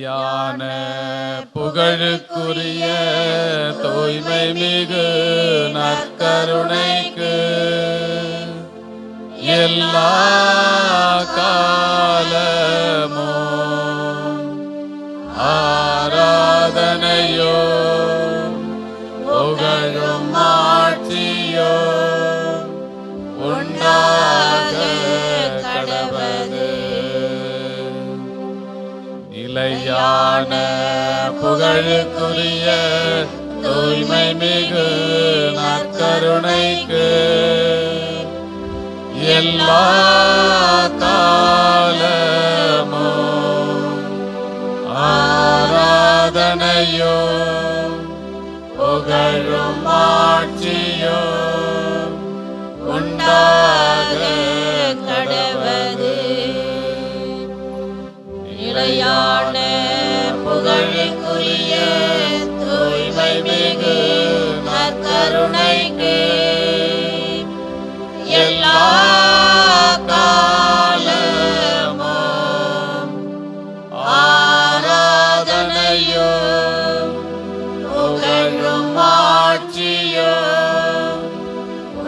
நிலையான புகழுக்குரிய தூய்மை மிகு நற்கருணைக்கு எல்லா காலமும் ஆராதனையோ புகழும் ஆட்சியோ உண்டாக கடவது. நிலையான புகழுக்குரிய தூய்மை மிகு நற்கருணைக்கு எல்லா காலமும் ஆராதனையோ புகழும் ஆட்சியோ உண்டாக கடவது. நிலையான புகழுக்குரிய தூய்மை மிகு நற்கருணைக்கு எல்லா காலமும் ஆராதனையோ புகழும் ஆட்சியோ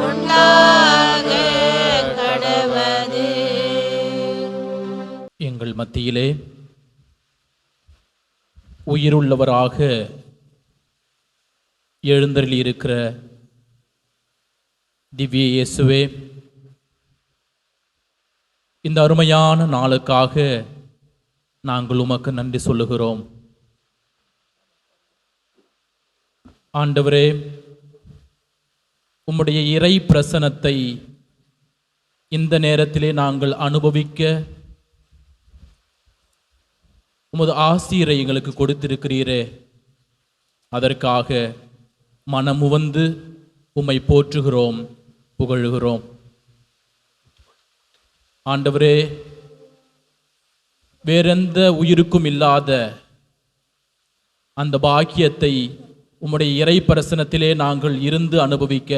உண்டாக கடவது. எங்கள் மத்தியிலே உயிருள்ளவராக எழுந்தருளி இருக்கிற திவ்ய இயேசுவே, இந்த அருமையான நாளுக்காக நாங்கள் உமக்கு நன்றி சொல்லுகிறோம். ஆண்டவரே, உம்முடைய இறை பிரசன்னத்தை இந்த நேரத்திலே நாங்கள் அனுபவிக்க உமது ஆசீரை எங்களுக்கு கொடுத்திருக்கிறீரே, அதற்காக மனமுவந்து உம்மை போற்றுகிறோம், புகழுகிறோம். ஆண்டவரே, வேறெந்த உயிருக்கும் இல்லாத அந்த பாக்கியத்தை உம்முடைய இறை பிரசன்னத்திலே நாங்கள் இருந்து அனுபவிக்க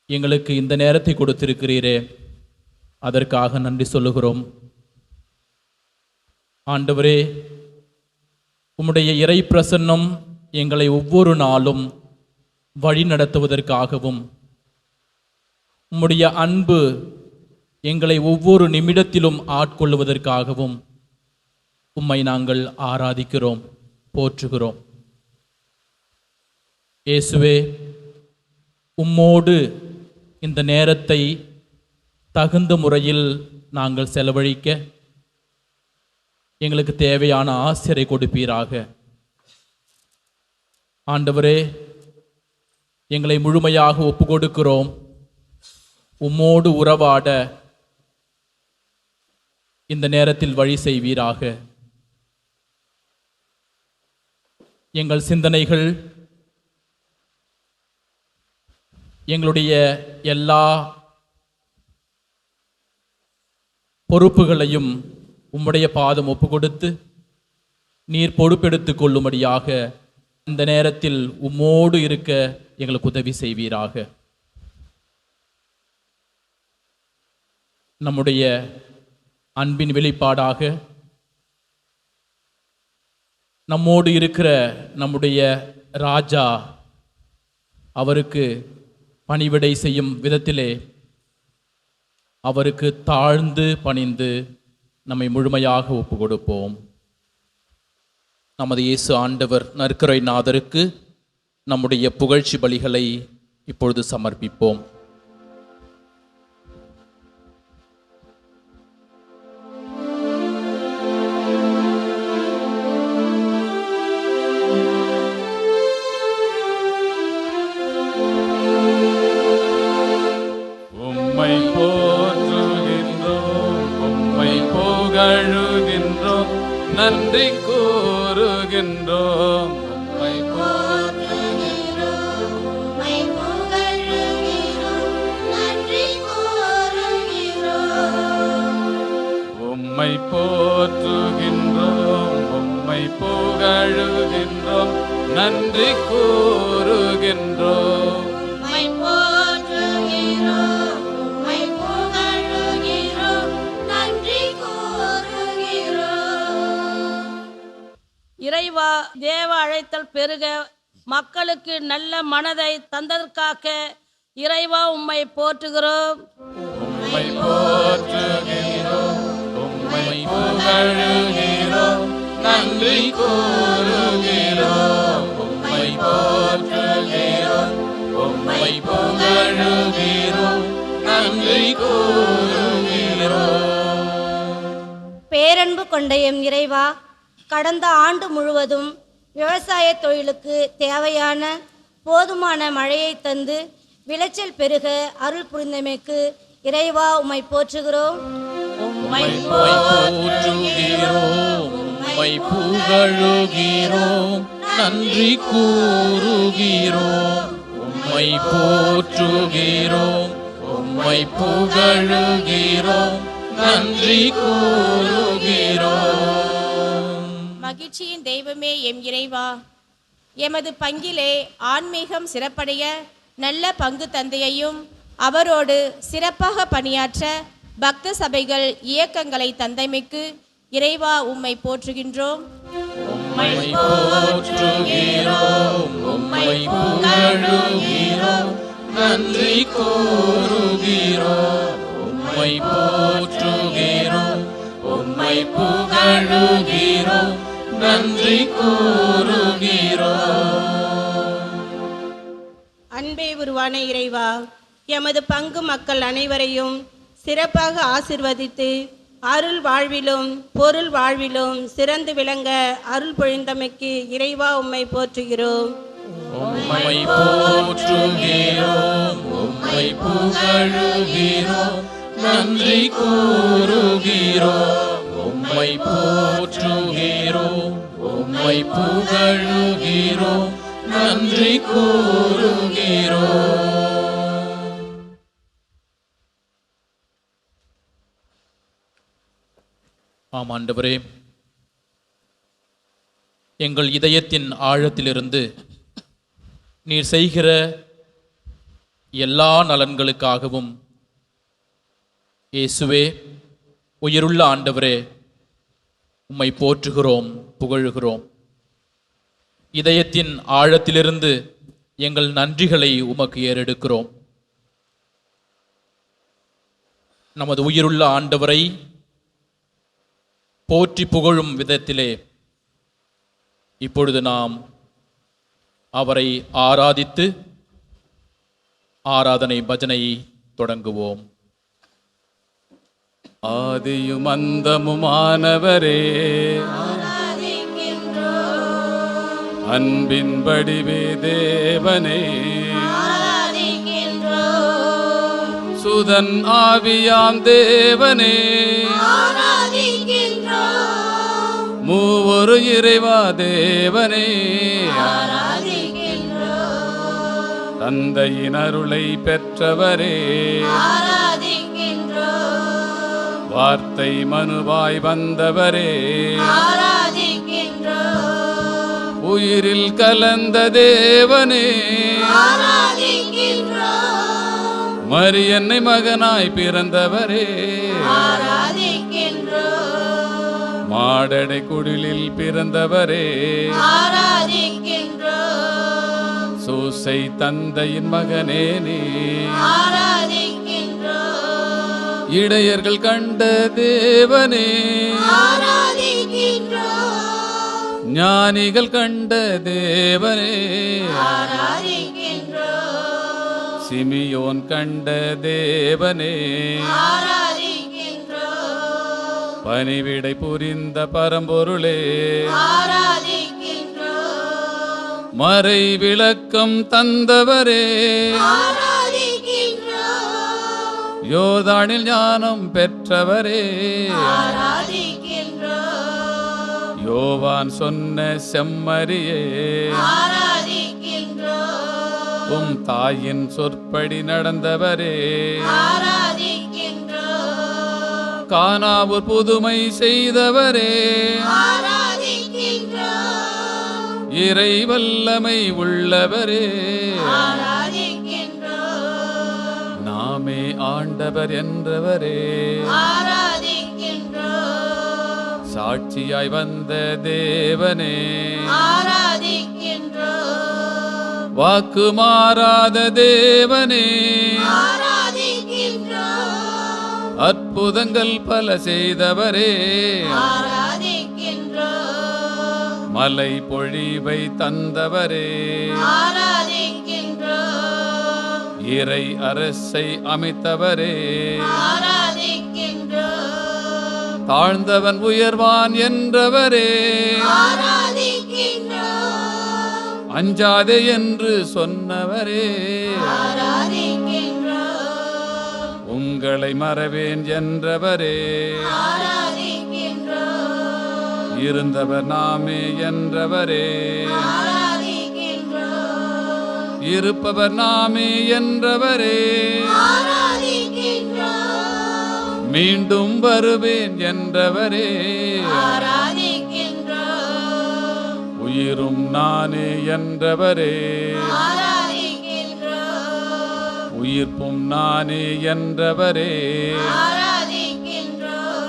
எங்களுக்கு இந்த நேரத்தை கொடுத்திருக்கிறீரே, அதற்காக நன்றி சொல்லுகிறோம். ஆண்டவரே, உம்முடைய இறை பிரசன்னம் எங்களை ஒவ்வொரு நாளும் வழி நடத்துவதற்காகவும், உம்முடைய அன்பு எங்களை ஒவ்வொரு நிமிடத்திலும் ஆட்கொள்வதற்காகவும் உம்மை நாங்கள் ஆராதிக்கிறோம், போற்றுகிறோம். இயேசுவே, உம்மோடு இந்த நேரத்தை தகுந்த முறையில் நாங்கள் செலவழிக்க எங்களுக்கு தேவையான ஆசிரை கொடுப்பீராக. ஆண்டவரே, எங்களை முழுமையாக ஒப்பு கொடுக்கிறோம். உம்மோடு உறவாட இந்த நேரத்தில் வழி செய்வீராக. எங்கள் சிந்தனைகள், எங்களுடைய எல்லா பொறுப்புகளையும் உம்முடைய பாதம் ஒப்பு கொடுத்து நீர் பொறுப்பெடுத்துக் கொள்ளும்படியாக இந்த நேரத்தில் உம்மோடு இருக்க எங்களுக்கு உதவி செய்வீராக. நம்முடைய அன்பின் வெளிப்பாடாக நம்மோடு இருக்கிற நம்முடைய ராஜா அவருக்கு பணிவிடை செய்யும் விதத்திலே அவருக்கு தாழ்ந்து பணிந்து நம்மை முழுமையாக ஒப்பு கொடுப்போம். நமது இயேசு ஆண்டவர் நற்கரை நாதருக்கு நம்முடைய புகழ்ச்சி பலிகளை இப்பொழுது சமர்ப்பிப்போம். உம்மை போற்றுகின்றோம், உம்மை புகழுகின்றோம், நன்றி கூறுகின்றோம். உம்மை போற்றுகிறோம், உம்மை புகழுகிறோம், நன்றி கூறுகிறோம். உம்மை போற்றுகின்றோம், உம்மை புகழுகின்றோம், நன்றி கூறுகின்றோம். உம்மை போற்றுகிறோம், உம்மை புகழுகிறோம், நன்றி கூறுகிறோம். அரவணைத்தல் பெருக மக்களுக்கு நல்ல மனதை தந்ததற்காக இறைவா உம்மை போற்றுகிறோம். உம்மை போற்றுகிறோம், உம்மை புகழுகிறோம், நன்றி கூறுகிறோம். உம்மை போற்றுகிறோம், உம்மை புகழுகிறோம், நன்றி கூறுகிறோம். பேரன்பு கொண்ட எம் இறைவா, கடந்த ஆண்டு முழுவதும் விவசாய தொழிலுக்கு தேவையான போதுமான மழையை தந்து விளைச்சல் பெருக அருள் புரிந்தமைக்கு இறைவா உம்மை போற்றுகிறோம். உம்மை போற்றுகிறோம், உம்மை புகழுகிறோம், நன்றி கூறுகிறோம். உம்மை போற்றுகிறோம், உம்மை புகழுகிறோம், நன்றி கூறுகிறோம். மகிழ்ச்சியின் தெய்வமே எம் இறைவா, எமது பங்கிலே ஆன்மீகம் சிறப்படைய நல்ல பங்கு தந்தையையும் அவரோடு சிறப்பாக பணியாற்ற பக்த சபைகள் இயக்கங்களை தந்தைமைக்கு இறைவா உம்மை போற்றுகின்றோம். உம்மை போற்றுகிறோம், உம்மை புகழுகிறோம், நன்றி கூறுகிறோம். உம்மை போற்றுகிறோம், உம்மை புகழுகிறோம், நன்றி கூறுகிறோம். அன்பே உருவான இறைவா, எமது பங்கு மக்கள் அனைவரையும் சிறப்பாக ஆசிர்வதித்து அருள் வாழ்விலும் பொருள் வாழ்விலும் சிறந்து விளங்க அருள் பொழிந்தமைக்கு இறைவா உம்மை போற்றுகிறோம். உம்மை போற்றுகிறோம், உம்மை புகழுகிறோம், நன்றி கூறுகிறோம். உம்மை போற்றுகிறோம், உம்மை புகழுகிறோம், நன்றி கூறுகிறோம். ஆம் ஆண்டவரே, எங்கள் இதயத்தின் ஆழத்திலிருந்து நீர் செய்கிற எல்லா நலன்களுக்காகவும் இயேசுவே, உயிருள்ள ஆண்டவரே, உம்மை போற்றுகிறோம், புகழுகிறோம். இதயத்தின் ஆழத்திலிருந்து எங்கள் நன்றிகளை உமக்கு ஏறெடுக்கிறோம். நமது உயிருள்ள ஆண்டவரை போற்றி புகழும் விதத்திலே இப்பொழுது நாம் அவரை ஆராதித்து ஆராதனை பஜனை தொடங்குவோம். ஆதியும் அந்தமுமானவரே, அன்பின் வடிவே தேவனே, சுதன் ஆவியாம் தேவனே, மூவொரு இறைவா தேவனே, தந்தையின் அருளை பெற்றவரே, வார்த்தை மனுவாய் வந்தவரே, உயிரில் கலந்த தேவனே, மரியன்னை மகனாய் பிறந்தவரே, மாடடை குடிலில் பிறந்தவரே, சூசை தந்தையின் மகனே நீ, இடையர்கள் கண்ட தேவனே, ஞானிகள் கண்ட தேவனே, சிமியோன் கண்ட தேவனே, பணிவிடை புரிந்த பரம்பொருளே, மறை விளக்கம் தந்தவரே, யோதானில் ஞானம் பெற்றவரே, யோவான் சொன்ன செம்மறியே, உம் தாயின் சொற்படி நடந்தவரே, கானாவூர் புதுமை செய்தவரே, இறை வல்லமை உள்ளவரே, நாமே ஆண்டவர் என்றவரே, சாட்சியாய் வந்த தேவனே, வாக்கு மாறாத தேவனே, ஆராதிக்கின்றோம் அற்புதங்கள் பல செய்தவரே, ஆராதிக்கின்றோம் மலை பொழிவை தந்தவரே, ஆராதிக்கின்றோம் இறை அரசை அமைத்தவரே, ஆராதிக்கின்றோம் தாழ்ந்தவன் உயர்வான் என்றவரே, ஆராதிக்கின்றோம் அஞ்சாதே என்று சொன்னவரே, ஆராதிக்கின்றோம் உங்களை மறவேன் என்றவரே, ஆராதிக்கின்றோம் இருந்தவர் நாமே என்றவரே, ஆராதிக்கின்றோம் இருப்பவர் நாமே என்றவரே, ஆராதிக்கின்றோம் மீண்டும் வருவேன் என்றவரே, ஆராதிக்கின்றோம் உயிரும் நானே என்றவரே, ஆராதிக்கின்றோம் உயிர்ப்பும் நானே என்றவரே, ஆராதிக்கின்றோம்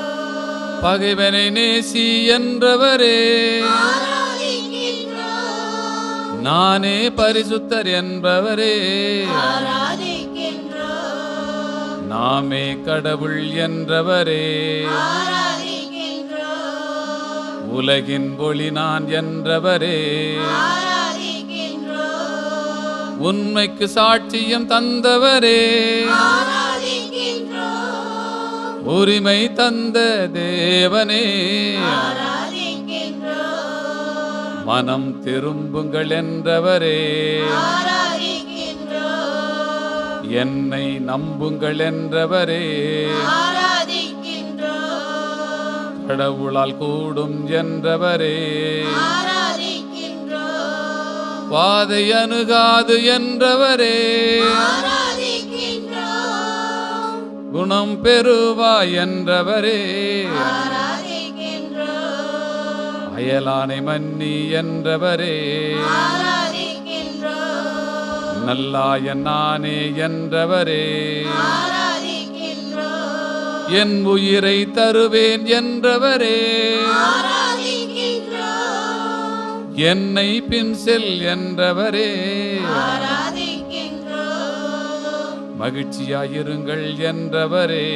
பகைவனை நேசி என்றவரே, ஆராதிக்கின்றோம் நானே பரிசுத்தர் என்பவரே, ஆராதிக்கின்றோம் நாமே கடவுள் என்றவரே, ஆராதிக்கின்றோம் உலகின் ஒளி நான் என்றவரே, ஆராதிக்கின்றோம் உண்மைக்கு சாட்சியம் தந்தவரே, ஆராதிக்கின்றோம் உரிமை தந்த தேவனே, ஆராதிக்கின்றோம் மனம் திரும்புங்கள் என்றவரே, ஆராதிக்கின்றோம் என்னை நம்புங்கள் என்றவரே, ஆராதிக்கின்றோம் கடவுளால் கூடும் என்றவரே, ஆராதிக்கின்றோம் பாதை அணுகாது என்றவரே, ஆராதிக்கின்றோம் குணம் பெறுவாய் என்றவரே, ஆராதிக்கின்றோம் அயலானை மன்னி என்றவரே, ஆராதிக்கின்றோம் நல்லாயன் நானே என்றவரே, ஆராதிக்கின்றோம் என் உயிரை தருவேன் என்றவரே, ஆராதிக்கின்றோம் என்னை பின் செல் என்றவரே, ஆராதிக்கின்றோம் மகிழ்ச்சியாயிருங்கள் என்றவரே,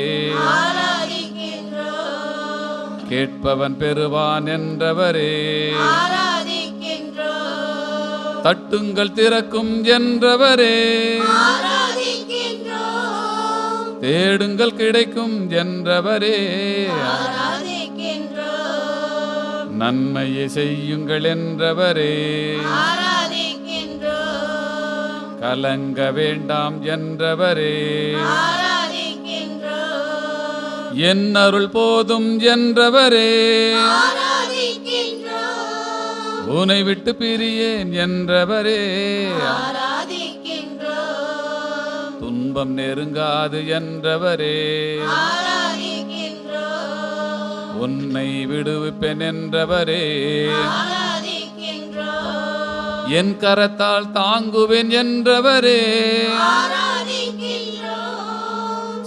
ஆராதிக்கின்றோம் கேட்பவன் பெறுவான் என்றவரே, ஆராதிக்கின்றோம் தட்டுங்கள் திறக்கும் என்றவரே, ஆராதிக்கின்றோம் தேடுங்கள் கிடைக்கும் என்றவரே, ஆராதிக்கின்றோம் நன்மையை செய்யுங்கள் என்றவரே, ஆராதிக்கின்றோம் கலங்க வேண்டாம் என்றவரே, ஆராதிக்கின்றோம் என் அருள் போதும் என்றவரே, ஆராதிக்கின்றோம் உனை விட்டு பிரியேன் என்றவரே, ஆராதிக்கின்றோம் துன்பம் நெருங்காது என்றவரே, ஆராதிக்கின்றோம் உன்னை விடுவிப்பேன் என்றவரே, ஆராதிக்கின்றோம் என் கரத்தால் தாங்குவேன் என்றவரே, ஆராதிக்கின்றோம்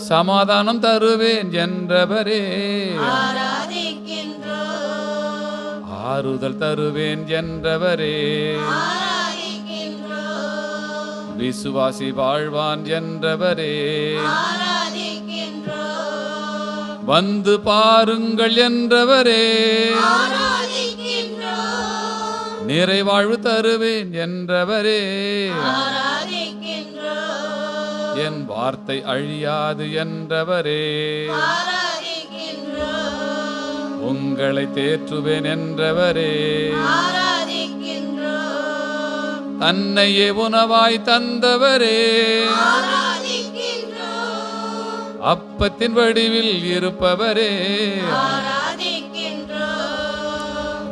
சமாதானம் தருவேன் என்றவரே, ஆராதிக்கின்றோம் ஆறுதல் தருவேன் என்றவரே, ஆராதிக்கின்றோம் விசுவாசி வாழ்வான் என்றவரே, ஆராதிக்கின்றோம் வந்து பாருங்கள் என்றவரே, ஆராதிக்கின்றோம் நிறைவாழ்வு தருவேன் என்றவரே, ஆராதிக்கின்றோம் என் வார்த்தை அழியாது என்றவரே, ஆராதிக்கின்றோம் உங்களை தேற்றுவேன் என்றவரே, ஆராதிக்கின்றோம் தன்னையே உணவாய் தந்தவரே, ஆராதிக்கின்றோம் அப்பத்தின் வடிவில் இருப்பவரே, ஆராதிக்கின்றோம்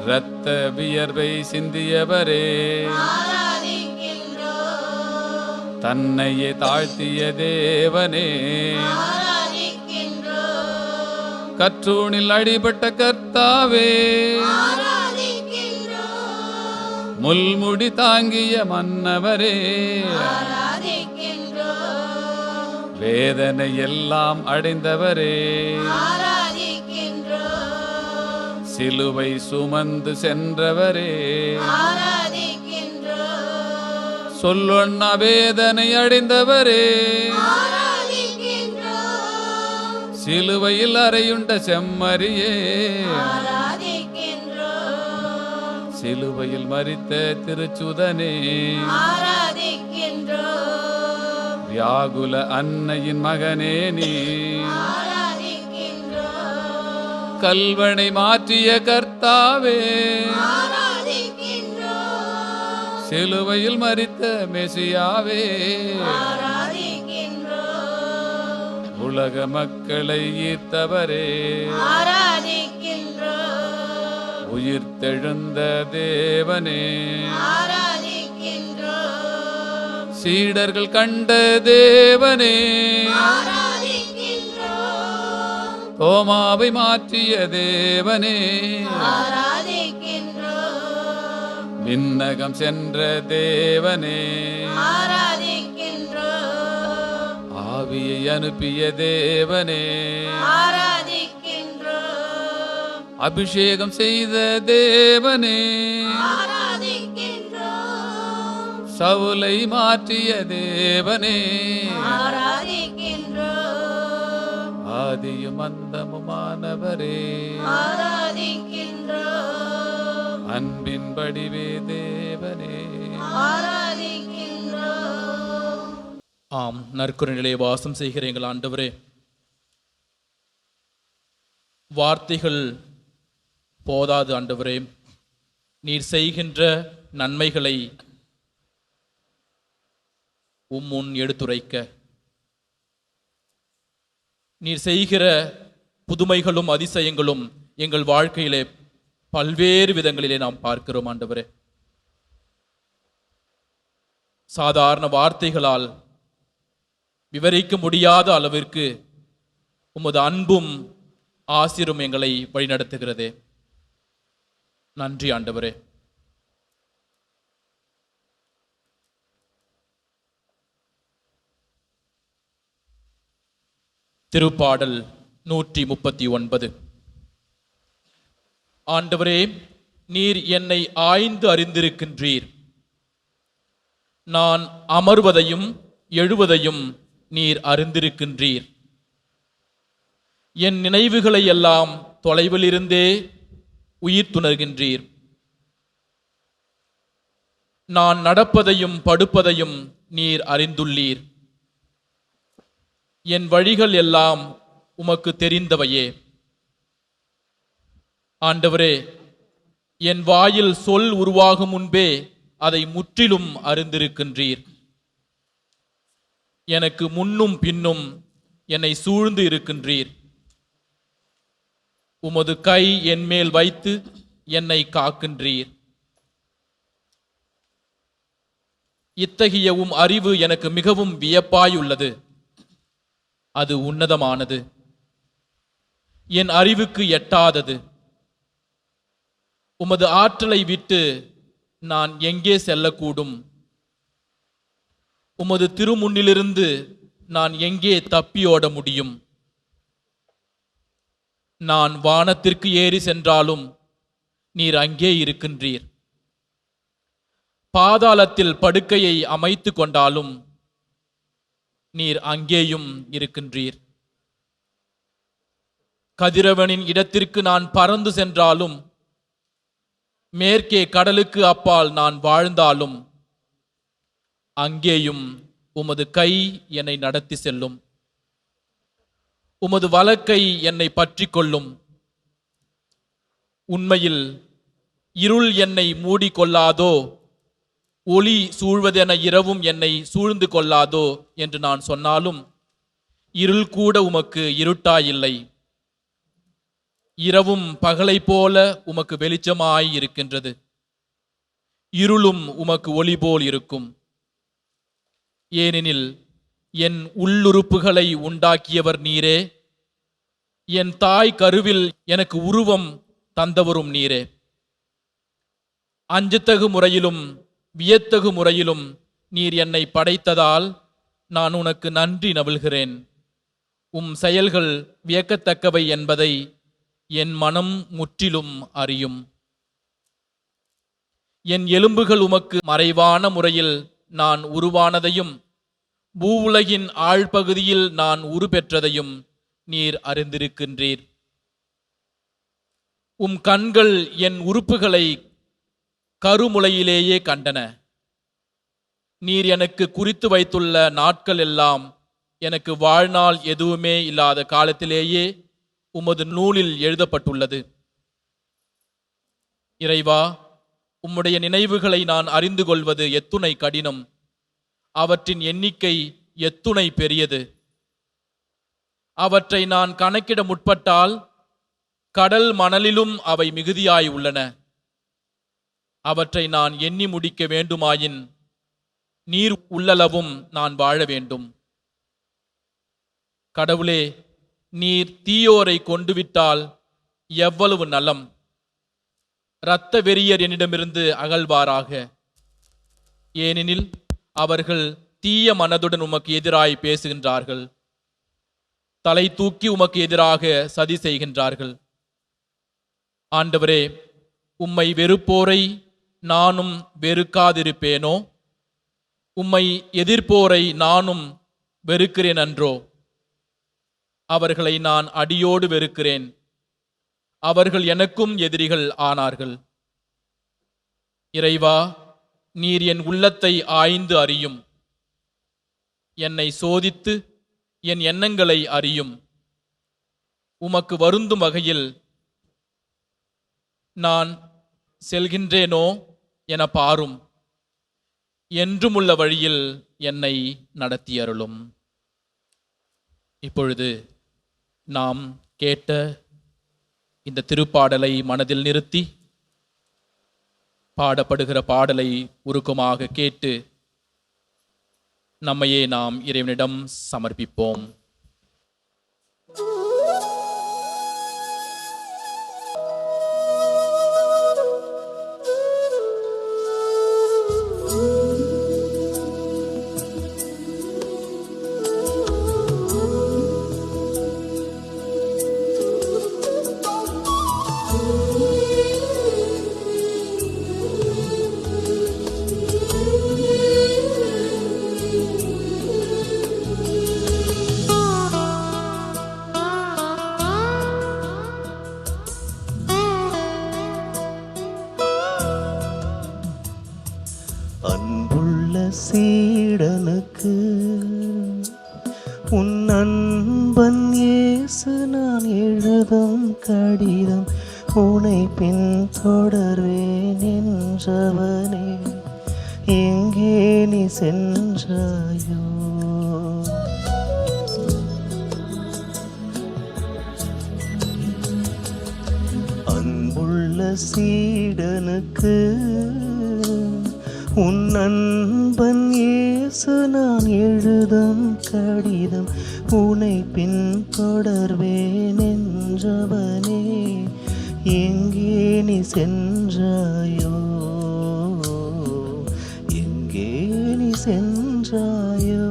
இரத்த வியர்வை சிந்தியவரே, ஆராதிக்கின்றோம் தன்னையே தாழ்த்திய தேவனே, ஆராதிக்கின்றோம் கற்றூணில் அடிபட்ட கர்த்தாவே, ஆராதிக்கின்றோம் முள்முடி தாங்கிய மன்னவரே, ஆராதிக்கின்றோம் வேதனை எல்லாம் அடைந்தவரே, ஆராதிக்கின்றோம் சிலுவை சுமந்து சென்றவரே, ஆராதிக்கின்றோம் சொல்லொன்னா வேதனை அடைந்தவரே, ஆராதிக்கின்றோம் சிலுவையில் அறையுண்ட செம்மறியே, ஆராதிக்கின்றோம் சிலுவையில் மரித்த திருச்சுதனே, ஆராதிக்கின்றோம் வியாகுல அன்னையின் மகனே நீ, ஆராதிக்கின்றோம் கல்வனை மாற்றிய கர்த்தாவே, ஆராதிக்கின்றோம் சிலுவையில் மரித்த மெசியாவே, ஆராதிக்கின்றோம் உலக மக்களை ஈர்த்தவரே, ஆராதிக்கின்றோம் உயிர்த்தெழுந்த தேவனே, ஆராதிக்கின்றோம் சீடர்கள் கண்ட தேவனே, ஆராதிக்கின்றோம் தோமாவை மாற்றிய தேவனே, ஆராதிக்கின்றோம் விண்ணகம் சென்ற தேவனே, ஆராதிக்கின்றோம் ஆவியை அனுப்பிய தேவனே, ஆராதிக்கின்றோம் அபிஷேகம் செய்த தேவனே, ஆராதிக்கின்றோம் சவுலை மாற்றிய தேவனே, ஆராதிக்கின்றோம் ஆதியும் அந்தமுமானவரே, ஆராதிக்கின்றோம் அன்பின் வடிவே தேவனே, ஆராதிக்கின்றோம் ஆம், நற்கருணையிலே வாசம் செய்கிற எங்கள் ஆண்டவரே, வார்த்தைகள் போதாது ஆண்டவரே, நீர் செய்கின்ற நன்மைகளை முன் எடுத்துரைக்க, நீர் செய்கிற புதுமைகளும் அதிசயங்களும் எங்கள் வாழ்க்கையிலே பல்வேறு விதங்களிலே நாம் பார்க்கிறோம் ஆண்டவரே. சாதாரண வார்த்தைகளால் விவரிக்க முடியாத அளவிற்கு உமது அன்பும் ஆசிரும் எங்களை வழிநடத்துகிறதே. நன்றி ஆண்டவரே. திருப்பாடல் 139. ஆண்டவரே, நீர் என்னை ஆய்ந்து அறிந்திருக்கின்றீர். நான் அமர்வதையும் எழுவதையும் நீர் அறிந்திருக்கின்றீர். என் நினைவுகளை எல்லாம் தொலைவிலிருந்தே உயிர்த்துணர்கின்றீர். நான் நடப்பதையும் படுப்பதையும் நீர் அறிந்துள்ளீர். என் வழிகள் எல்லாம் உமக்கு தெரிந்தவையே. ஆண்டவரே, என் வாயில் சொல் உருவாகும் முன்பே அதை முற்றிலும் அறிந்திருக்கின்றீர். எனக்கு முன்னும் பின்னும் என்னை சூழ்ந்து இருக்கின்றீர். உமது கை என் மேல் வைத்து என்னை காக்கின்றீர். இத்தகைய உம் அறிவு எனக்கு மிகவும் வியப்பாயுள்ளது. அது உன்னதமானது, என் அறிவுக்கு எட்டாதது. உமது ஆற்றலை விட்டு நான் எங்கே செல்லக்கூடும்? உமது திருமுன்னிலிருந்து நான் எங்கே தப்பியோட முடியும்? நான் வானத்திற்கு ஏறி சென்றாலும் நீர் அங்கே இருக்கின்றீர். பாதாளத்தில் படுக்கையை அமைத்து கொண்டாலும் நீர் அங்கேயும் இருக்கின்றீர். கதிரவனின் இடத்திற்கு நான் பறந்து சென்றாலும், மேற்கே கடலுக்கு அப்பால் நான் வாழ்ந்தாலும், அங்கேயும் உமது கை என்னை நடத்தி செல்லும். உமது வலக்கை என்னை பற்றி கொள்ளும். உண்மையில் இருள் என்னை மூடிக்கொள்ளாதோ, ஒளி சூழ்வதென இரவும் என்னை சூழ்ந்து கொள்ளாதோ என்று நான் சொன்னாலும், இருள் கூட உமக்கு இருட்டாயில்லை. இரவும் பகலை போல உமக்கு வெளிச்சமாய் இருக்கின்றது. இருளும் உமக்கு ஒளி போல் இருக்கும். ஏனெனில் என் உள்ளுறுப்புகளை உண்டாக்கியவர் நீரே. என் தாய் கருவில் எனக்கு உருவம் தந்தவரும் நீரே. அஞ்சத்தகு முறையிலும் வியத்தகு முறையிலும் நீர் என்னை படைத்ததால் நான் உனக்கு நன்றி நவில்கிறேன். உம் செயல்கள் வியக்கத்தக்கவை என்பதை என் மனம் முற்றிலும் அறியும். என் எலும்புகள் உமக்கு மறைவான முறையில் நான் உருவானதையும் பூவுலகின் ஆழ்பகுதியில் நான் உருப்பெற்றதையும் நீர் அறிந்திருக்கின்றீர். உம் கண்கள் என் உறுப்புகளை கருமுளையிலேயே கண்டன. நீர் எனக்கு குறித்து வைத்துள்ள நாட்கள் எல்லாம் எனக்கு வாழ்நாள் எதுவுமே இல்லாத காலத்திலேயே உமது நூலில் எழுதப்பட்டுள்ளது. இறைவா, உம்முடைய நினைவுகளை நான் அறிந்து கொள்வது எத்துணை கடினம், அவற்றின் எண்ணிக்கை எத்துணை பெரியது. அவற்றை நான் கணக்கிட முற்பட்டால் கடல் மணலிலும் அவை மிகுதியாய் உள்ளன. அவற்றை நான் எண்ணி முடிக்க வேண்டுமாயின் நீர் உள்ளளவும் நான் வாழ வேண்டும். கடவுளே, நீர் தீயோரை கொண்டுவிட்டால் எவ்வளவு நலம். இரத்த வெறியர் என்னிடமிருந்து அகழ்வாராக. ஏனெனில் அவர்கள் தீய மனதுடன் உமக்கு எதிராய் பேசுகின்றார்கள். தலை தூக்கி உமக்கு எதிராக சதி செய்கின்றார்கள். ஆண்டவரே, உம்மை வெறுப்போரை நானும் வெறுக்காதிருப்பேனோ? உம்மை எதிர்ப்போரை நானும் வெறுக்கிறேன் அன்றோ? அவர்களை நான் அடியோடு வெறுக்கிறேன். அவர்கள் எனக்கும் எதிரிகள் ஆனார்கள். இறைவா, நீர் என் உள்ளத்தை ஆய்ந்து அறியும். என்னை சோதித்து என் எண்ணங்களை அறியும். உமக்கு வருந்தும் வகையில் நான் செல்கின்றேனோ என பாரும். என்றுமுள்ள வழியில் என்னை நடத்தியருளும். இப்பொழுது நாம் கேட்ட இந்த திருப்பாடலை மனதில் நிறுத்தி பாடப்படுகிற பாடலை உருக்கமாக கேட்டு நம்மையே நாம் இறைவனிடம் சமர்ப்பிப்போம். அன்புள்ள சீடனுக்கு உன் அன்பன் இயேசு நான் எழுதும் கடிதம் உனை பின் தொடர்வேன் என்றவனே, எங்கே நீ சென்றாயோ? அன்புள்ள சீடனுக்கு உன் அன்பன் இயேசு நான் எழுதும் கடிதம் உனை பின் தொடர்வேன் என்றவனே, எங்கே நீ சென்றாயோ? எங்கே நீ சென்றாயோ?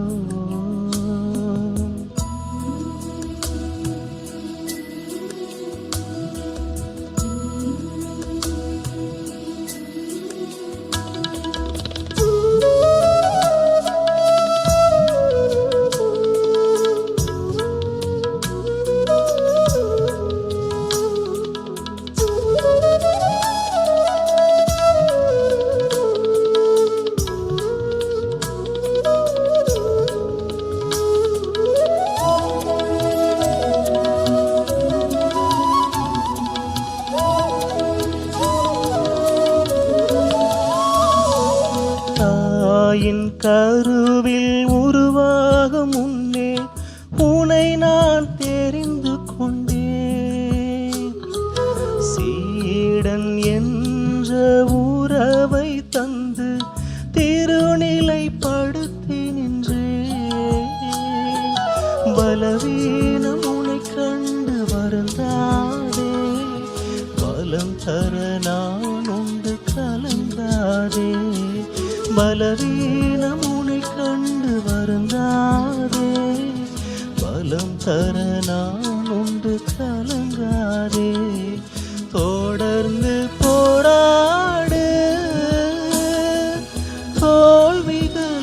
தாயின் கருவில் உருவாகும் முன்னே உனை நான் தெரிந்து கொண்டேன். சீடன் என்ற உறவை தந்து திருநிலைப்படுத்தி நின்றேன். பலவீனம் உனை கண்டு வருந்தாதே, பலம் தர நான் உண்டு கலந்தாதே. பலவீனம் உனை கண்டு வருந்தாதே, பலம் தர நான் உண்டு கலங்காதே. தொடர்ந்து போராடு, தோல்விகள்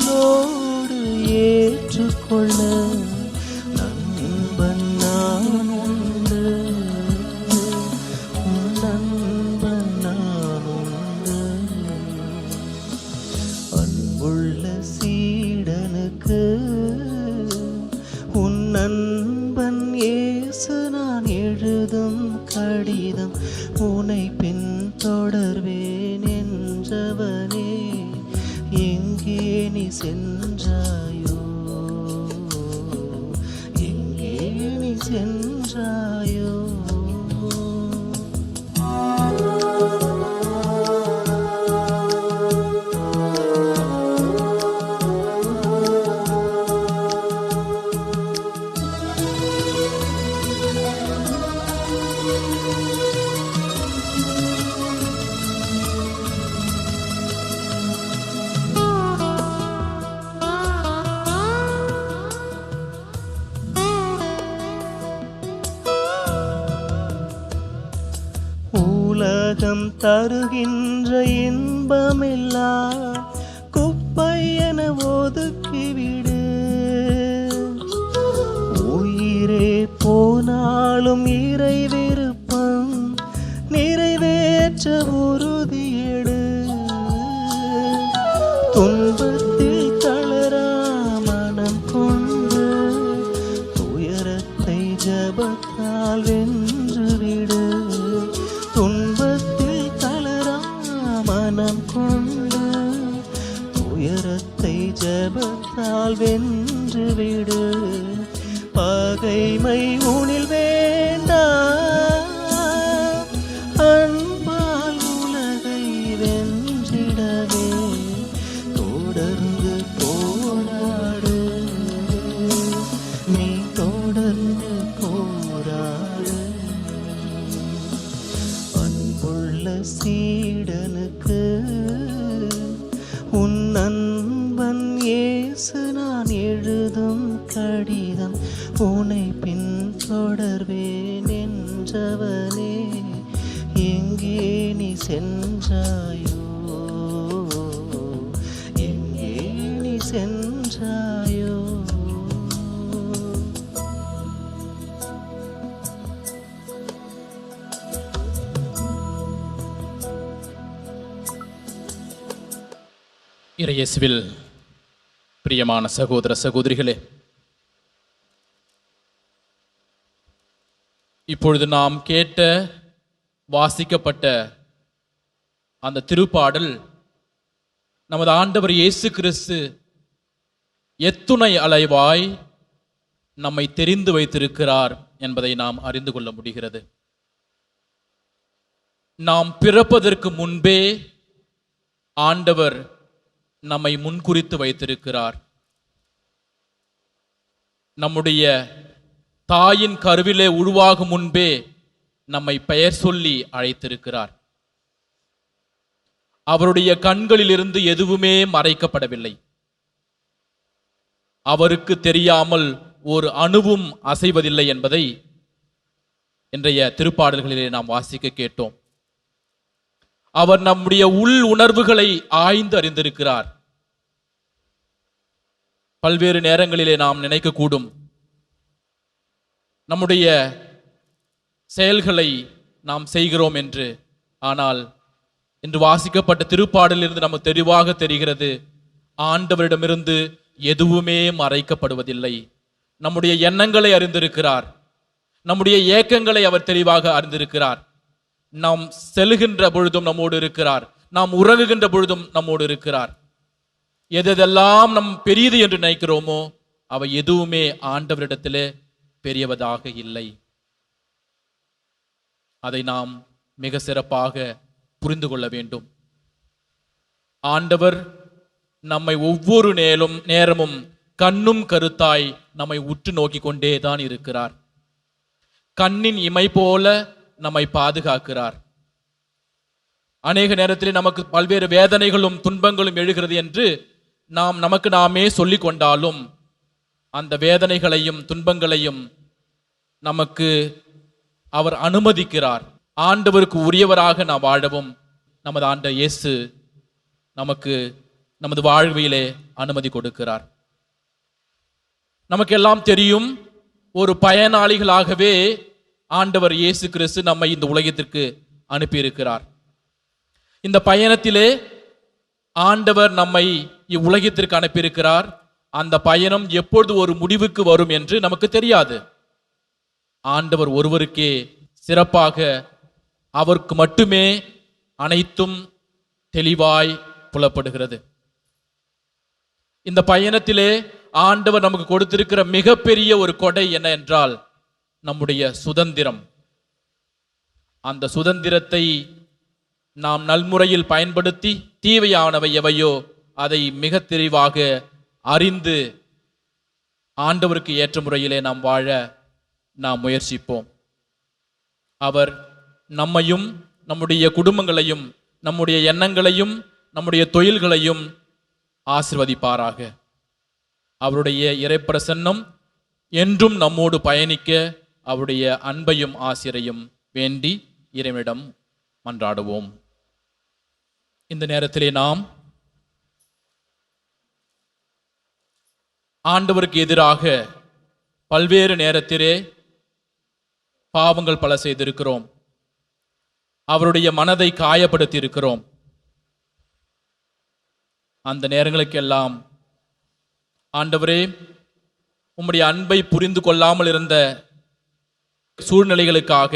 நண்பன் இயேசு நான் எழுதும் கடிதம் உனை பின் தொடர்வேன் என்றவனே எங்கே நீ சென்றாயோ எங்கே நீ சென்றாயோ உலகம் தருகின்ற இன்பமெல்லாம் குப்பை என ஒதுக்கிவிடு. உயிரே போனாலும் இறை விருப்பம் நிறைவேற்ற உறுதியெடு. துன்பத்தில் தளரா மனம் கொண்டு துயரத்தை ஜபத்தால் வென்றுவிடு. துன்பத்தில் தளரா மனம் கொண்டு துயரத்தை ஜபத்தால் வென்றுவிடு. பகைமை உனில் வேண்டாம், அன்பால் உலகை வென்றிடவே தொடர்ந்து போராடு. நீ தொடர்ந்து போராடு. அன்புள்ள சீடனுக்கு உன் நண்பன் இயேசு நான் எழுதும் கடிதம் உனை பின் தொடர்வேன் என்றவனே எங்கே நீ சென்றாயோ எங்கே நீ சென்றாயோ. இறையேசுவில் பிரியமான சகோதர சகோதரிகளே, இப்பொழுது நாம் கேட்ட வாசிக்கப்பட்ட அந்த திருப்பாடல் நமது ஆண்டவர் இயேசு கிறிஸ்து எத்துணை அலைவாய் நம்மை தெரிந்து வைத்திருக்கிறார் என்பதை நாம் அறிந்து கொள்ள முடிகிறது. நாம் பிறப்பதற்கு முன்பே ஆண்டவர் நம்மை முன்குறித்து வைத்திருக்கிறார். நம்முடைய தாயின் கருவிலே உருவாகும் முன்பே நம்மை பெயர் சொல்லி அழைத்திருக்கிறார். அவருடைய கண்களிலிருந்து எதுவுமே மறைக்கப்படவில்லை. அவருக்கு தெரியாமல் ஒரு அணுவும் அசைவதில்லை என்பதை இன்றைய திருப்பாடல்களிலே நாம் வாசிக்க கேட்டோம். அவர் நம்முடைய உள் உணர்வுகளை ஆய்ந்து அறிந்திருக்கிறார். பல்வேறு நேரங்களிலே நாம் நினைக்கக்கூடும், நம்முடைய செயல்களை நாம் செய்கிறோம் என்று. ஆனால் இன்று வாசிக்கப்பட்ட திருப்பாடலிலிருந்து நமக்கு தெளிவாக தெரிகிறது, ஆண்டவரிடமிருந்து எதுவுமே மறைக்கப்படுவதில்லை. நம்முடைய எண்ணங்களை அறிந்திருக்கிறார். நம்முடைய ஏக்கங்களை அவர் தெளிவாக அறிந்திருக்கிறார். நாம் செல்கின்ற பொழுதும் நம்மோடு இருக்கிறார். நாம் உறங்குகின்ற பொழுதும் நம்மோடு இருக்கிறார். எதெல்லாம் நம் பெரியது என்று நினைக்கிறோமோ அவை எதுவுமே ஆண்டவரிடத்திலே பெரியவதாக இல்லை. அதை நாம் மிக சிறப்பாக புரிந்து கொள்ள வேண்டும். ஆண்டவர் நம்மை ஒவ்வொரு நேரமும் கண்ணும் கருத்தாய் நம்மை உற்று நோக்கி கொண்டேதான் இருக்கிறார். கண்ணின் இமை போல நம்மை பாதுகாக்கிறார். அநேக நேரத்தில் நமக்கு பல்வேறு வேதனைகளும் துன்பங்களும் எழுகிறது என்று நமக்கு நாமே சொல்லிக் கொண்டாலும் அந்த வேதனைகளையும் துன்பங்களையும் நமக்கு அவர் அனுமதிக்கிறார். ஆண்டவருக்கு உரியவராக நாம் வாழவும் நமது ஆண்டவர் இயேசு நமக்கு நமது வாழ்விலே அனுமதி கொடுக்கிறார். நமக்கெல்லாம் தெரியும், ஒரு பயனாளிகளாகவே ஆண்டவர் இயேசு கிறிஸ்து நம்மை இந்த உலகத்திற்கு அனுப்பியிருக்கிறார். இந்த பயணத்திலே ஆண்டவர் நம்மை இவ்வுலகத்திற்கு அனுப்பியிருக்கிறார். அந்த பயணம் எப்பொழுது ஒரு முடிவுக்கு வரும் என்று நமக்கு தெரியாது. ஆண்டவர் ஒருவருக்கே சிறப்பாக அவருக்கு மட்டுமே அனைத்தும் தெளிவாய் புலப்படுகிறது. இந்த பயணத்திலே ஆண்டவர் நமக்கு கொடுத்திருக்கிற மிகப்பெரிய ஒரு கொடை என்ன என்றால் நம்முடைய சுதந்திரம். அந்த சுதந்திரத்தை நாம் நல்முறையில் பயன்படுத்தி தீவையானவை எவையோ அதை மிக தெளிவாக அறிந்து ஆண்டவருக்கு ஏற்ற முறையிலே நாம் வாழ நாம் முயற்சிப்போம். அவர் நம்மையும் நம்முடைய குடும்பங்களையும் நம்முடைய எண்ணங்களையும் நம்முடைய தொழில்களையும் ஆசிர்வதிப்பாராக. அவருடைய இறைப்பிரசன்னம் என்றும் நம்மோடு பயணிக்க அவருடைய அன்பையும் ஆசிரையும் வேண்டி இறைவனிடம் மன்றாடுவோம். இந்த நேரத்திலே நாம் ஆண்டவருக்கு எதிராக பல்வேறு நேரத்திலே பாவங்கள் பல செய்திருக்கிறோம். அவருடைய மனதை காயப்படுத்தி இருக்கிறோம். அந்த நேரங்களுக்கெல்லாம் ஆண்டவரே, உம்முடைய அன்பை புரிந்து கொள்ளாமல் இருந்த சூழ்நிலைகளுக்காக,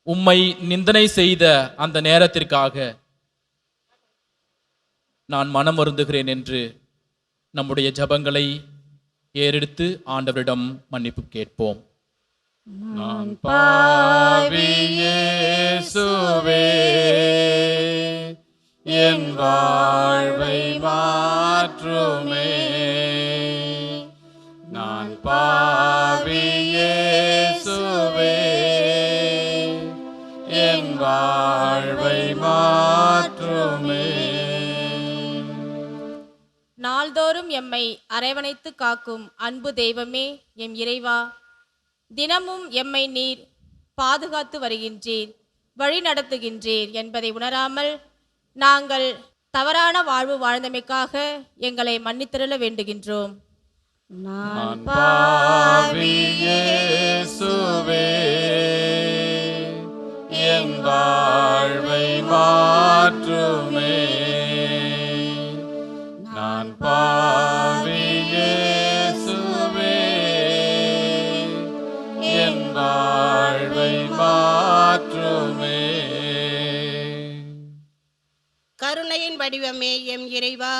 உம்மை நிந்தனை செய்த அந்த நேரத்திற்காக நான் மனம் வருந்துகிறேன் என்று நம்முடைய ஜபங்களை ஏறெடுத்து ஆண்டவரிடம் மன்னிப்பு கேட்போம். நான் பாவி இயேசுவே, என் வாழ்வை மாற்றுமே. நான் பாவி இயேசுவே, என் வாழ்வை மாற்றுமே. நாள்தோறும் எம்மை அரவணைத்து காக்கும் அன்பு தெய்வமே, எம் இறைவா, தினமும் எம்மை நீர் பாதுகாத்து வருகின்றீர், வழி நடத்துகின்றீர் என்பதை உணராமல் நாங்கள் தவறான வாழ்வு வாழ்ந்தமைக்காக எங்களை மன்னித்தருள வேண்டுகின்றோம். நான் பாவி இயேசுவே, என் வாழ்வை மாற்றுமே. நான் பாவி இயேசுவே, என் வாழ்வை மாற்றுமே. கருணையின் வடிவமே எம் இறைவா,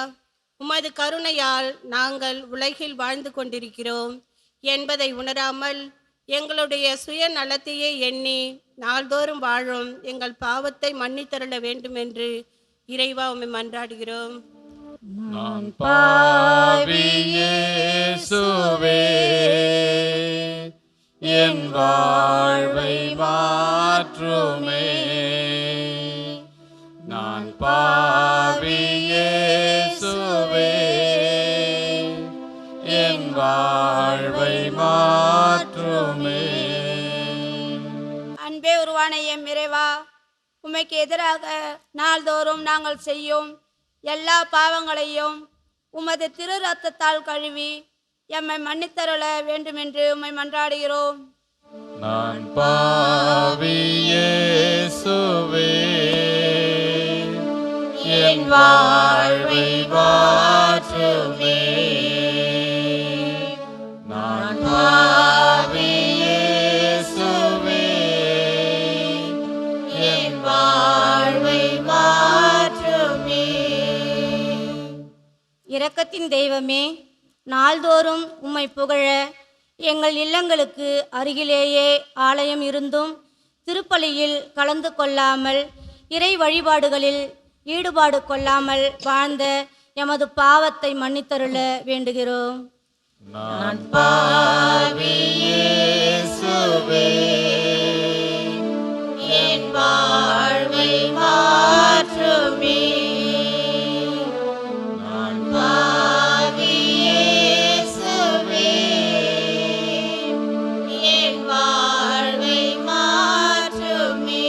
உமது கருணையால் நாங்கள் உலகில் வாழ்ந்து கொண்டிருக்கிறோம் என்பதை உணராமல் எங்களுடைய சுய நலத்தையே எண்ணி நாள்தோறும் வாழும் எங்கள் பாவத்தை மன்னித்தருள வேண்டும் என்று இறைவா உம்மை மன்றாடுகிறோம். நான் பாவி இயேசுவே, என் வாழ்வை மாற்றுமே. நான் பாவி இயேசுவே, என் வாழ்வை மாற்றுமே. அன்பே உருவான எம் இறைவா, உமைக்கு எதிராக நாள்தோறும் நாங்கள் செய்யும் எல்லா பாவங்களையும் உமது திரு ரத்தத்தால் கழுவி எம்மை மன்னித்தருள வேண்டுமென்று உம்மை மன்றாடுகிறோம். நான் பாவி இயேசுவே, என் வாழ்வை மாற்றுமே. நான் பாவி இயேசுவே, என் வாழ்வை மாற்றுமே. இரக்கத்தின் தெய்வமே, நாள்தோறும் உம்மை புகழ எங்கள் இல்லங்களுக்கு அருகிலேயே ஆலயம் இருந்தும் திருப்பலியில் கலந்து கொள்ளாமல் இறை வழிபாடுகளில் ஈடுபாடு கொள்ளாமல் வாழ்ந்த எமது பாவத்தை மன்னித்தருள வேண்டுகிறோம். நான் பாவி இயேசுவே, என் வாழ்வை மாற்றுமே. நான் பாவி இயேசுவே, என் வாழ்வை மாற்றுமே.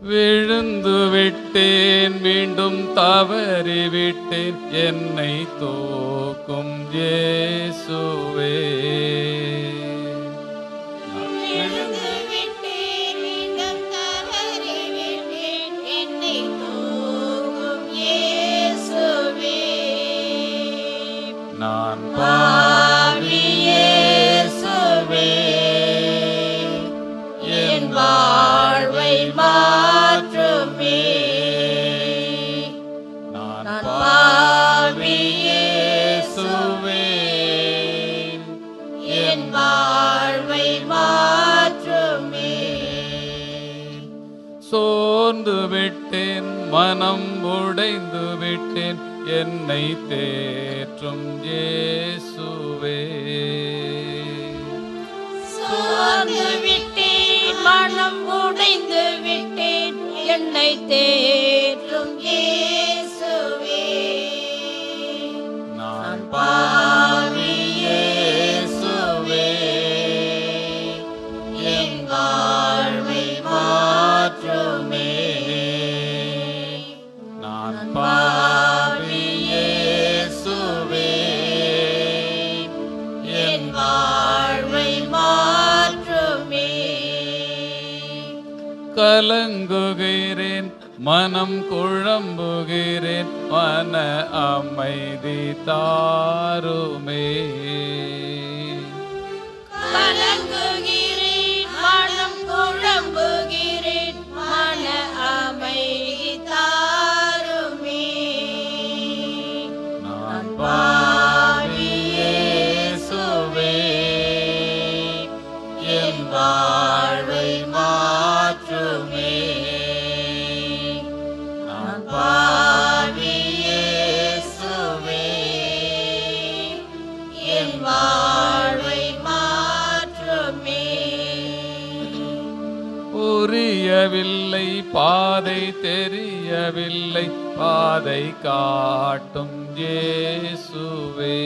விழுந்து விட்டேன், மீண்டும் தவறி விட்டேன், என்னை தூக்கும் இயேசுவே. விழுந்து விட்டேன், மீண்டும் தவறி விட்டேன், என்னை தூக்கும் இயேசுவே. விட்டேன், மனம் உடைந்து விட்டேன், என்னை தேற்றும் இயேசுவே. சோர்ந்து விட்டேன், மனம் உடைந்து விட்டேன், என்னை தேற்றும் இயேசுவே. நான் பாவி இயேசுவே, என் வாழ்வை மாற்றுமே. நான் பாவி இயேசுவே, என் வாழ்வை மாற்றுமே. கலங்குகிறேன், மனம் குழம்புகிறேன், மன அமைதி தாருமே. கலங்குகிறேன், மனம் குழம்புகிறேன், மன அமைதி தாருமே. நான் பாவி இயேசுவே, என் வாழ்வை மாற்றுமே. நான் பாவி இயேசுவே, என் வாழ்வை மாற்றுமே. புரியவில்லை, பாதை தெரியவில்லை, பாதை காட்டும் இயேசுவே.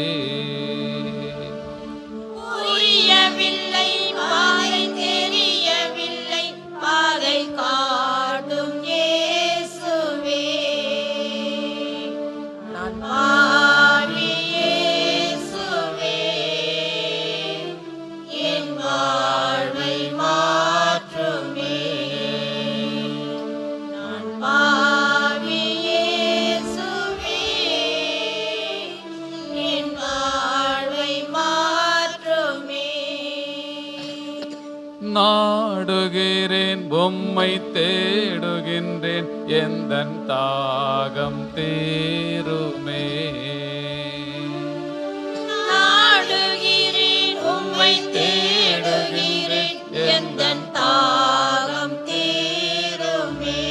புரியவில்லை, பாதை தெரியவில்லை, பாதை காட்டும் இயேசுவே. நான் பாவி இயேசுவே, என் வாழ்வை மாற்றுமே. நான் பாவி இயேசுவே, என் வாழ்வை மாற்றுமே. நாடுகிறேன், பொம்மை தேடுகின்றேன், எந்தன் தாகம் தீருமே. நாடுகிறேன், உம்மை தேடுகிறேன், எந்தன் தாகம் தீருமே.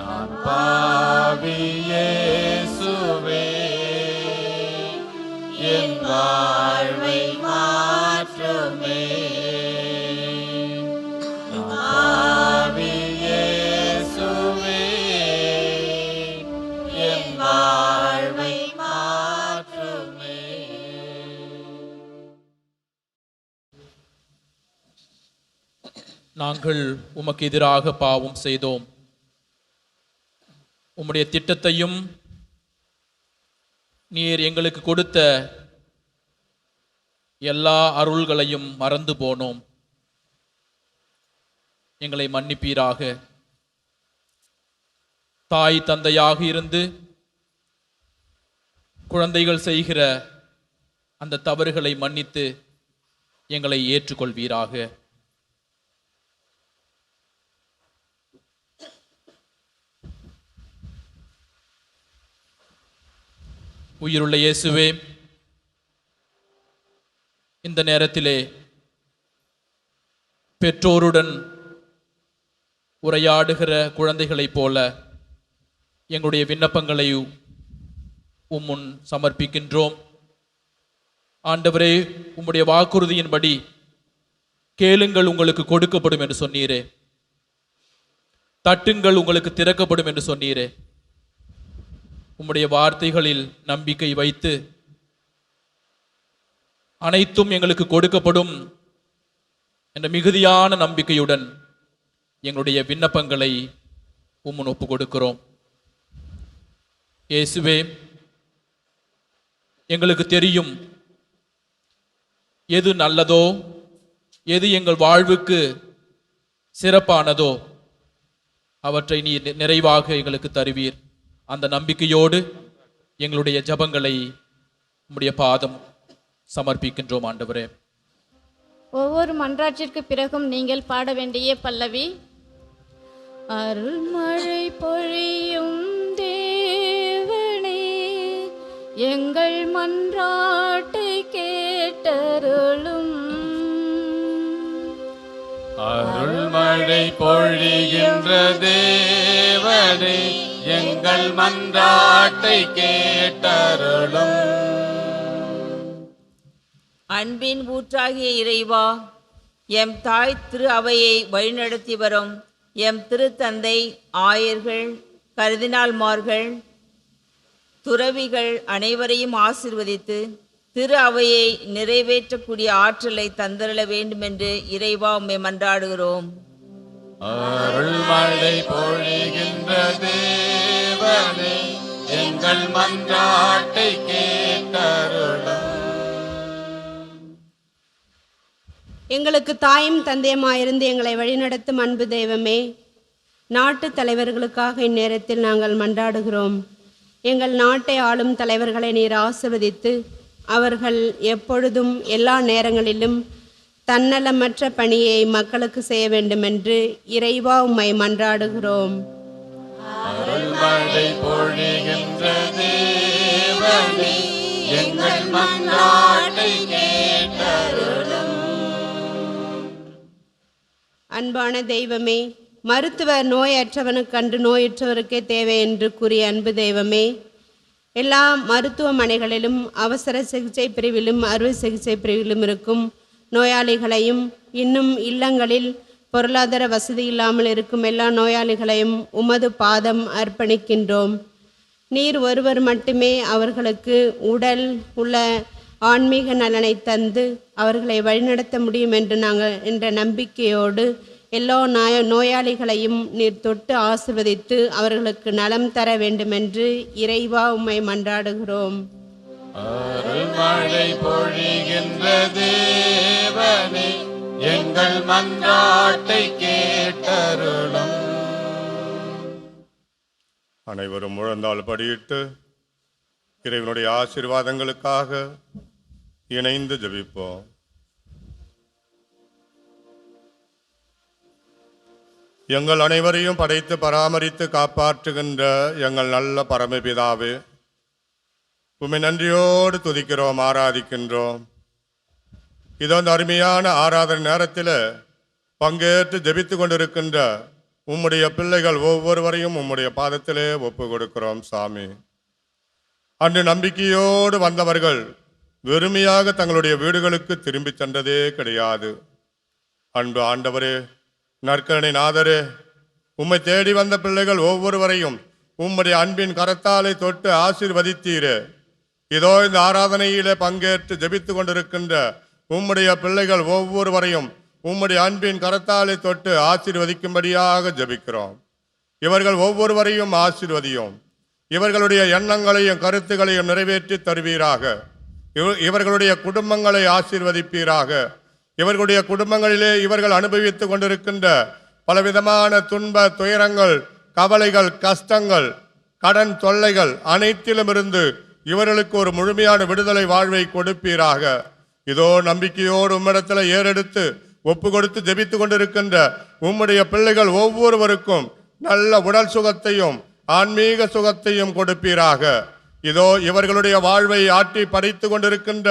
நான் பாவி இயேசுவே, என் வாழ்வை மாற்றுமே. நான் பாவி இயேசுவே, என் வாழ்வை மாற்றுமே. நாங்கள் உமக்கு எதிராக பாவம் செய்தோம். உம்முடைய திட்டத்தையும் நீர் எங்களுக்கு கொடுத்த எல்லா அருள்களையும் மறந்து போனோம். எங்களை மன்னிப்பீராக. தாய் தந்தையாக இருந்து குழந்தைகள் செய்கிற அந்த தவறுகளை மன்னித்து எங்களை ஏற்றுக்கொள்வீராக. உயிருள்ள இயேசுவே, இந்த நேரத்திலே பெற்றோருடன் உரையாடுகிற குழந்தைகளைப் போல எங்களுடைய விண்ணப்பங்களை உம்முன் சமர்ப்பிக்கின்றோம். ஆண்டவரே, உம்முடைய வாக்குறுதியின்படி கேளுங்கள் உங்களுக்கு கொடுக்கப்படும் என்று சொன்னீரே, தட்டுங்கள் உங்களுக்கு திறக்கப்படும் என்று சொன்னீரே. உம்முடைய வார்த்தைகளில் நம்பிக்கை வைத்து அனைத்தும் எங்களுக்கு கொடுக்கப்படும் என்ற மிகுதியான நம்பிக்கையுடன் எங்களுடைய விண்ணப்பங்களை உம்முன் ஒப்பு கொடுக்கிறோம். இயேசுவே, எங்களுக்கு தெரியும் எது நல்லதோ, எது எங்கள் வாழ்வுக்கு சிறப்பானதோ அவற்றை நீர் நிறைவாக எங்களுக்கு தருவீர். அந்த நம்பிக்கையோடு எங்களுடைய ஜபங்களை உம்முடைய பாதம் சமர்ப்பிக்கின்றோம். ஆண்டவரே, ஒவ்வொரு மன்றாட்டிற்கு பிறகும் நீங்கள் பாட வேண்டிய பல்லவி, அருள்மழை பொழியும் தேவனே, எங்கள் மன்றாட்டை கேட்டருளும். அருள்மழை மழை பொழிகின்ற தேவனே, எங்கள் மன்றாட்டை கேட்டருளும். அன்பின் ஊற்றாகிய இறைவா, எம் தாய் திரு அவையை வழிநடத்தி வரும் எம் திருத்தந்தை, ஆயர்கள், கர்தினால்மார்கள், துறவிகள் அனைவரையும் ஆசீர்வதித்து திரு அவையை நிறைவேற்றக்கூடிய ஆற்றலை தந்தருள வேண்டுமென்று இறைவா உம்மை மன்றாடுகிறோம். அருள் மழை பொழிகின்ற தேவனே, எங்கள் மன்றாட்டை கேட்டருளும். எங்களுக்கு தாயும் தந்தையுமாயிருந்து எங்களை வழிநடத்தும் அன்பு தெய்வமே, நாட்டு தலைவர்களுக்காக இந்நேரத்தில் நாங்கள் மன்றாடுகிறோம். எங்கள் நாட்டை ஆளும் தலைவர்களை நீர் ஆசீர்வதித்து அவர்கள் எப்பொழுதும் எல்லா நேரங்களிலும் தன்னலமற்ற பணியை மக்களுக்கு செய்ய வேண்டுமென்று இறைவா உம்மை மன்றாடுகிறோம். அருள் மழை பொழிகின்ற தேவனே, எங்கள் மன்றாட்டை கேட்டருளும். அன்பான தெய்வமே, மருத்துவர் நோயற்றவனுக்கன்று நோயுற்றவருக்கே தேவை என்று கூறிய அன்பு தெய்வமே, எல்லா மருத்துவமனைகளிலும் அவசர சிகிச்சை பிரிவிலும் அறுவை சிகிச்சை பிரிவிலும் இருக்கும் நோயாளிகளையும், இன்னும் இல்லங்களில் பொருளாதார வசதி இல்லாமல் இருக்கும் எல்லா நோயாளிகளையும் உமது பாதம் அர்ப்பணிக்கின்றோம். நீர் ஒருவர் மட்டுமே அவர்களுக்கு உடல் உள்ள ஆன்மீக நலனை தந்து அவர்களை வழிநடத்த முடியும் என்ற நம்பிக்கையோடு எல்லா நோயாளிகளையும் நீர் தொட்டு ஆசீர்வதித்து அவர்களுக்கு நலம் தர வேண்டுமென்று இறைவா உம்மை மன்றாடுகிறோம். அருள் மழை பொழிகின்ற தேவனே, எங்கள் மன்றாட்டை கேட்டருளும். அனைவரும் முழந்தாள் படியிட்டு இறைவனுடைய ஆசீர்வாதங்களுக்காக இணைந்து ஜெபிப்போம். எங்கள் அனைவரையும் படைத்து பராமரித்து காப்பாற்றுகின்ற எங்கள் நல்ல பரமபிதாவே, உம்மை நன்றியோடு துதிக்கிறோம், ஆராதிக்கின்றோம். இதோ அந்த அருமையான ஆராதனை நேரத்தில் பங்கேற்று ஜெபித்து கொண்டிருக்கின்ற உம்முடைய பிள்ளைகள் ஒவ்வொருவரையும் உம்முடைய பாதத்திலே ஒப்பு கொடுக்கிறோம் சாமி. அன்று நம்பிக்கையோடு வந்தவர்கள் வெறுமையாக தங்களுடைய வீடுகளுக்கு திரும்பி சென்றதே கிடையாது. அன்பு ஆண்டவரே, நற்கருணை நாதரே, உம்மை தேடி வந்த பிள்ளைகள் ஒவ்வொருவரையும் உம்முடைய அன்பின் கரத்தாலை தொட்டு ஆசீர்வதித்தீரே. இதோ இந்த ஆராதனையிலே பங்கேற்று ஜெபித்து கொண்டிருக்கின்ற உம்முடைய பிள்ளைகள் ஒவ்வொருவரையும் உம்முடைய அன்பின் கரத்தாலை தொட்டு ஆசீர்வதிக்கும்படியாக ஜெபிக்கிறோம். இவர்கள் ஒவ்வொருவரையும் ஆசீர்வதியும். இவர்களுடைய எண்ணங்களையும் கருத்துக்களையும் நிறைவேற்றி தருவீராக. இவர்களுடைய குடும்பங்களை ஆசீர்வதிப்பீராக. இவர்களுடைய குடும்பங்களிலே இவர்கள் அனுபவித்துக் கொண்டிருக்கின்ற பலவிதமான துன்ப துயரங்கள், கவலைகள், கஷ்டங்கள், கடன் தொல்லைகள் அனைத்திலுமிருந்து இவர்களுக்கு ஒரு முழுமையான விடுதலை வாழ்வை கொடுப்பீராக. இதோ நம்பிக்கையோடு உம்மிடத்தில் ஏறெடுத்து ஒப்பு கொடுத்து ஜெபித்து கொண்டிருக்கின்ற உம்முடைய பிள்ளைகள் ஒவ்வொருவருக்கும் நல்ல உடல் சுகத்தையும் ஆன்மீக சுகத்தையும் கொடுப்பீராக. இதோ இவர்களுடைய வாழ்வை ஆட்டி படைத்து கொண்டிருக்கின்ற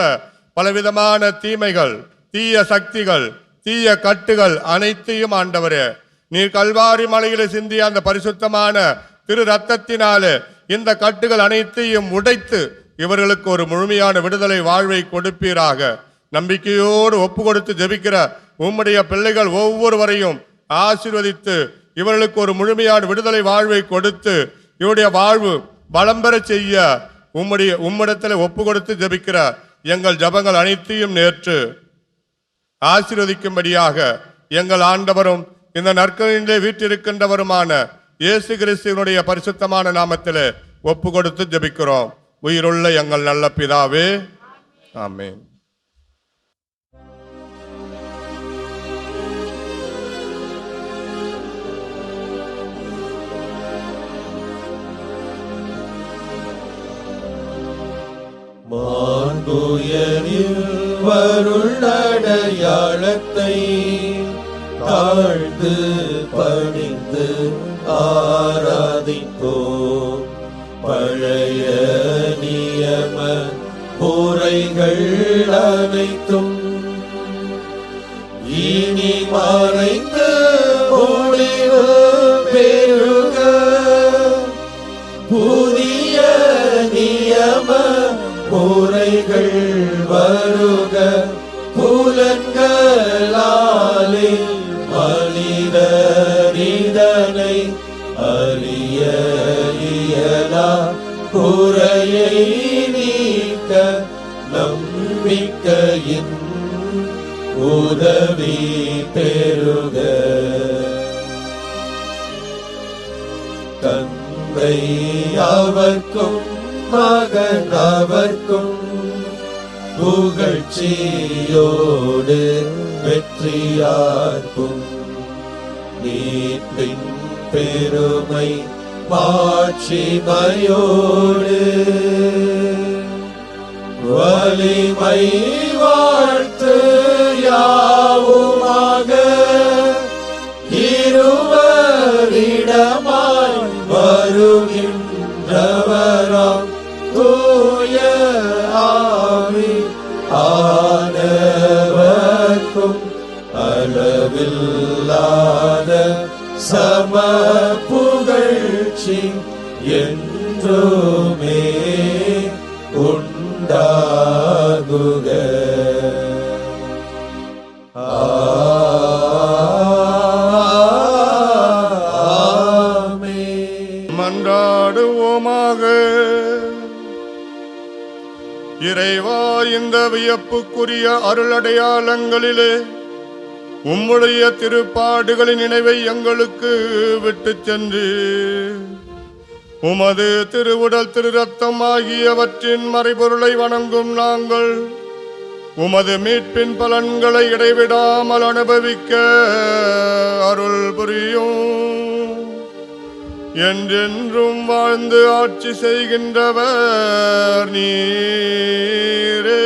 பலவிதமான தீமைகள், தீய சக்திகள், தீய கட்டுகள் அனைத்தையும் ஆண்டவரே, நீர் கல்வாரி மலையிலே சிந்திய அந்த பரிசுத்தமான திரு ரத்தத்தினாலே இந்த கட்டுகள் அனைத்தையும் உடைத்து இவர்களுக்கு ஒரு முழுமையான விடுதலை வாழ்வை கொடுப்பீராக. நம்பிக்கையோடு ஒப்பு கொடுத்து ஜெபிக்கிற உம்முடைய பிள்ளைகள் ஒவ்வொருவரையும் ஆசீர்வதித்து இவர்களுக்கு ஒரு முழுமையான விடுதலை வாழ்வை கொடுத்து இவருடைய வாழ்வு பலம் பெற செய்ய உம்மிடத்தில் ஒப்பு கொடுத்து ஜெபிக்கிற எங்கள் ஜபங்கள் அனைத்தையும் நேற்று ஆசீர்வதிக்கும்படியாக எங்கள் ஆண்டவரும் இந்த நற்கரிலே வீற்றிருக்கின்றவருமான இயேசு கிறிஸ்துவினுடைய பரிசுத்தமான நாமத்திலே ஒப்பு கொடுத்து ஜெபிக்கிறோம். உயிருள்ள எங்கள் நல்ல பிதாவே, ஆமென். மாண்புயரில் வருளடையாளத்தை தாழ்ந்து பணிந்து ஆராதிப்போம். பழைய நியம முறைகள் அனைத்தும் இனி மறைந்து பெருக புலன்களாலே மனிதனிதனை அறிய இயலா குறையை நீக்க நம்பிக்கையின் உதவி பெருக. தந்தை அவர்க்கும் மகன் அவர்க்கும் புகழ்ச்சியோடு வெற்றியார்க்கும் மீட்பின் பெருமை மாட்சிமையோடு வலிமை வாழ்த்து யாவுமாக இருவரிடமாய் வருகின்றவராம் தூய ஆவி ஆனவர்க்கும் அளவில்லாத சம புகழ்ச்சி என்றுமே உண்டாகுக. ஆமென். மன்றாடுவோமாக. இறைவா, இந்த வியப்புக்குரிய அருளடையாளங்களிலே உம்முடைய திருப்பாடுகளின் நினைவை எங்களுக்கு விட்டுச் சென்று உமது திருவுடல் திரு ரத்தம் ஆகியவற்றின் மறைபொருளை வணங்கும் நாங்கள் உமது மீட்பின் பலன்களை இடைவிடாமல் அனுபவிக்க அருள் புரியும். என்றென்றும் வாழ்ந்து ஆட்சி செய்கின்றவர் நீரே.